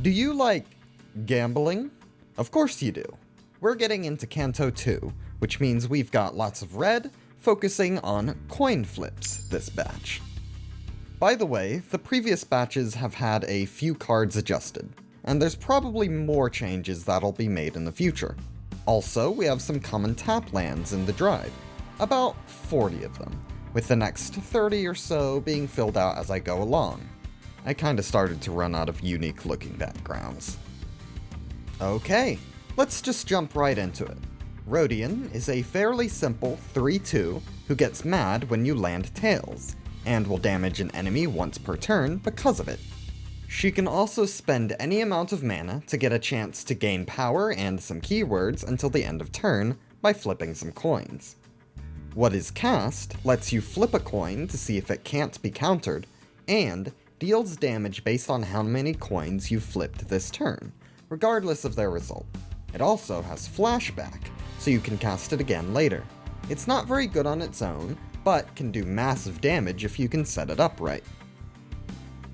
Do you like gambling? Of course you do. We're getting into Canto 2, which means we've got lots of red, focusing on coin flips this batch. By the way, the previous batches have had a few cards adjusted, and there's probably more changes that'll be made in the future. Also, we have some common tap lands in the drive, about 40 of them, with the next 30 or so being filled out as I go along. I kinda started to run out of unique looking backgrounds. Okay, let's just jump right into it. Rodian is a fairly simple 3/2 who gets mad when you land tails, and will damage an enemy once per turn because of it. She can also spend any amount of mana to get a chance to gain power and some keywords until the end of turn by flipping some coins. What is cast lets you flip a coin to see if it can't be countered, and deals damage based on how many coins you've flipped this turn, regardless of their result. It also has flashback, so you can cast it again later. It's not very good on its own, but can do massive damage if you can set it up right.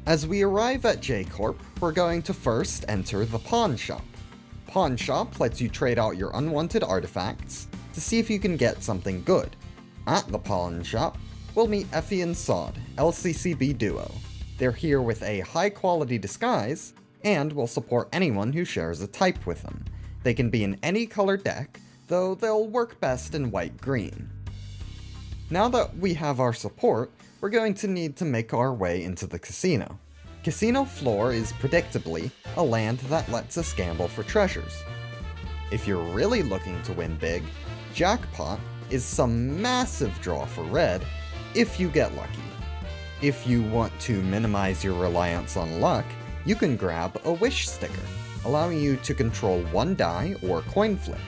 As we arrive at J-Corp, we're going to first enter the Pawn Shop. Pawn Shop lets you trade out your unwanted artifacts to see if you can get something good. At the Pawn Shop, we'll meet Effie and Sod, LCCB duo. They're here with a high-quality disguise, and will support anyone who shares a type with them. They can be in any color deck, though they'll work best in white-green. Now that we have our support, we're going to need to make our way into the casino. Casino Floor is predictably a land that lets us gamble for treasures. If you're really looking to win big, Jackpot is some massive draw for red if you get lucky. If you want to minimize your reliance on luck, you can grab a wish sticker, allowing you to control one die or coin flip.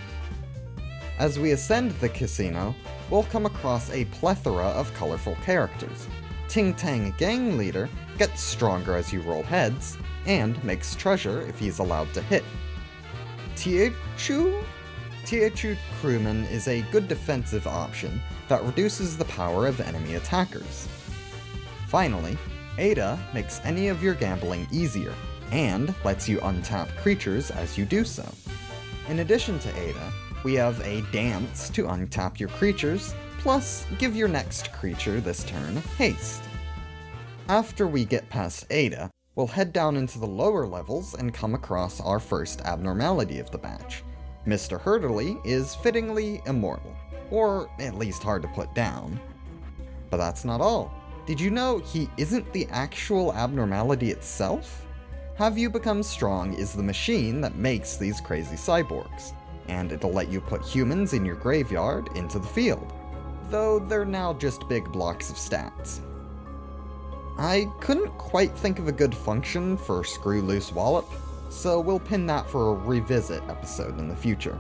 As we ascend the casino, we'll come across a plethora of colorful characters. Ting Tang Gang Leader gets stronger as you roll heads, and makes treasure if he's allowed to hit. Tiechu Crewman is a good defensive option that reduces the power of enemy attackers. Finally, Ada makes any of your gambling easier, and lets you untap creatures as you do so. In addition to Ada, we have a dance to untap your creatures, plus give your next creature this turn haste. After we get past Ada, we'll head down into the lower levels and come across our first abnormality of the batch. Mr. Hurtley is fittingly immortal, or at least hard to put down. But that's not all. Did you know he isn't the actual abnormality itself? Have You Become Strong is the machine that makes these crazy cyborgs, and it'll let you put humans in your graveyard into the field, though they're now just big blocks of stats. I couldn't quite think of a good function for Screw Loose Wallop, so we'll pin that for a revisit episode in the future.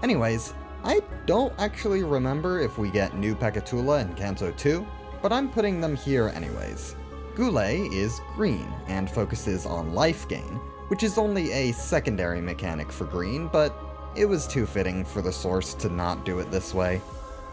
Anyways, I don't actually remember if we get new Pekatula in Canto 2, but I'm putting them here anyways. Goulet is green and focuses on life gain, which is only a secondary mechanic for green, but it was too fitting for the source to not do it this way.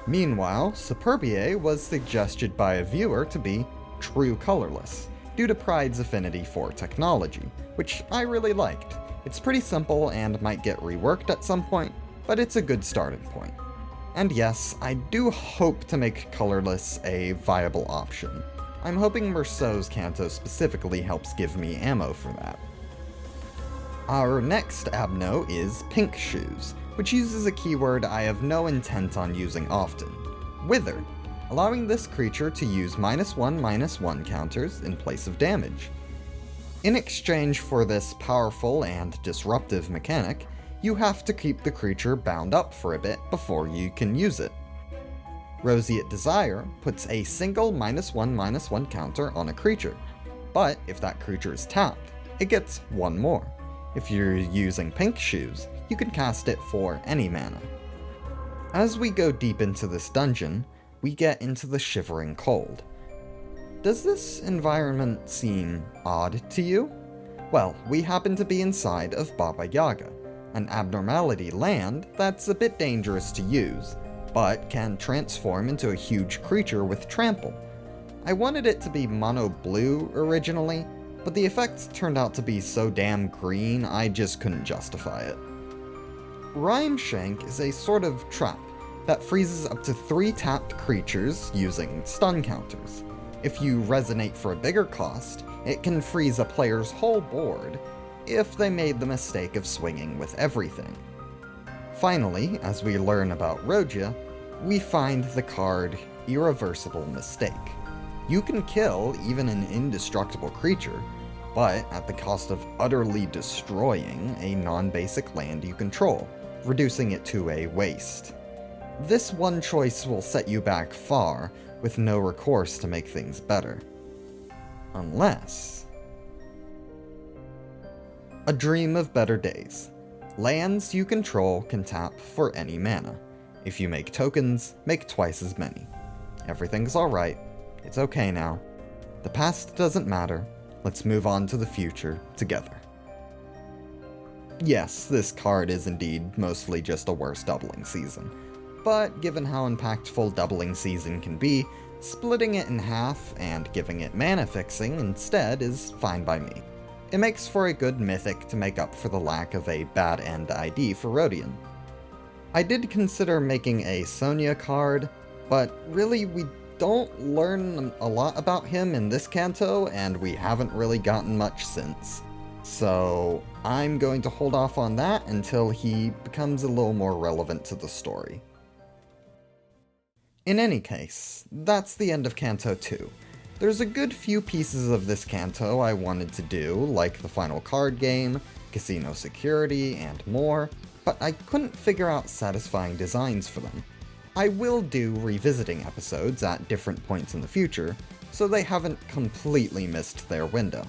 Meanwhile, Superbier was suggested by a viewer to be true colorless, due to Pride's affinity for technology, which I really liked. It's pretty simple and might get reworked at some point, but it's a good starting point. And yes, I do hope to make colorless a viable option. I'm hoping Merceau's Canto specifically helps give me ammo for that. Our next abno is Pink Shoes, which uses a keyword I have no intent on using often, Wither, allowing this creature to use -1/-1 counters in place of damage. In exchange for this powerful and disruptive mechanic, you have to keep the creature bound up for a bit before you can use it. Roseate Desire puts a single -1/-1 counter on a creature, but if that creature is tapped, it gets one more. If you're using Pink Shoes, you can cast it for any mana. As we go deep into this dungeon, we get into the Shivering Cold. Does this environment seem odd to you? Well, we happen to be inside of Baba Yaga, an abnormality land that's a bit dangerous to use, but can transform into a huge creature with trample. I wanted it to be mono blue originally, but the effect turned out to be so damn green I just couldn't justify it. Rhyme Shank is a sort of trap that freezes up to 3 tapped creatures using stun counters. If you resonate for a bigger cost, it can freeze a player's whole board if they made the mistake of swinging with everything. Finally, as we learn about Rogia, we find the card Irreversible Mistake. You can kill even an indestructible creature, but at the cost of utterly destroying a non-basic land you control, reducing it to a waste. This one choice will set you back far, with no recourse to make things better. Unless... A Dream of Better Days. Lands you control can tap for any mana. If you make tokens, make twice as many. Everything's alright. It's okay now. The past doesn't matter. Let's move on to the future together. Yes, this card is indeed mostly just a worse doubling season. But given how impactful doubling season can be, splitting it in half and giving it mana fixing instead is fine by me. It makes for a good mythic to make up for the lack of a bad end ID for Rodion. I did consider making a Sonya card, but really we don't learn a lot about him in this Canto, and we haven't really gotten much since. So I'm going to hold off on that until he becomes a little more relevant to the story. In any case, that's the end of Canto 2. There's a good few pieces of this Canto I wanted to do, like the final card game, casino security, and more, but I couldn't figure out satisfying designs for them. I will do revisiting episodes at different points in the future, so they haven't completely missed their window.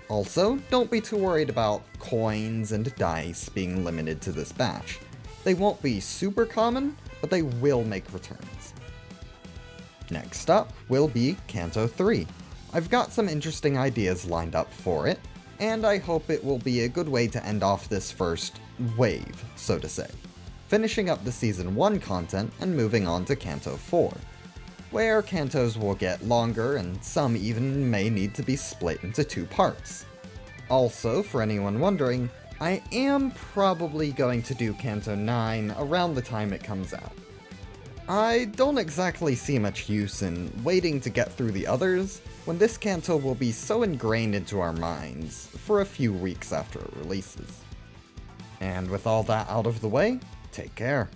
Also, don't be too worried about coins and dice being limited to this batch. They won't be super common, but they will make returns. Next up will be Canto 3. I've got some interesting ideas lined up for it, and I hope it will be a good way to end off this first wave, so to say, finishing up the Season 1 content and moving on to Canto 4, where Cantos will get longer and some even may need to be split into 2 parts. Also, for anyone wondering, I am probably going to do Canto 9 around the time it comes out. I don't exactly see much use in waiting to get through the others, when this Canto will be so ingrained into our minds for a few weeks after it releases. And with all that out of the way, take care.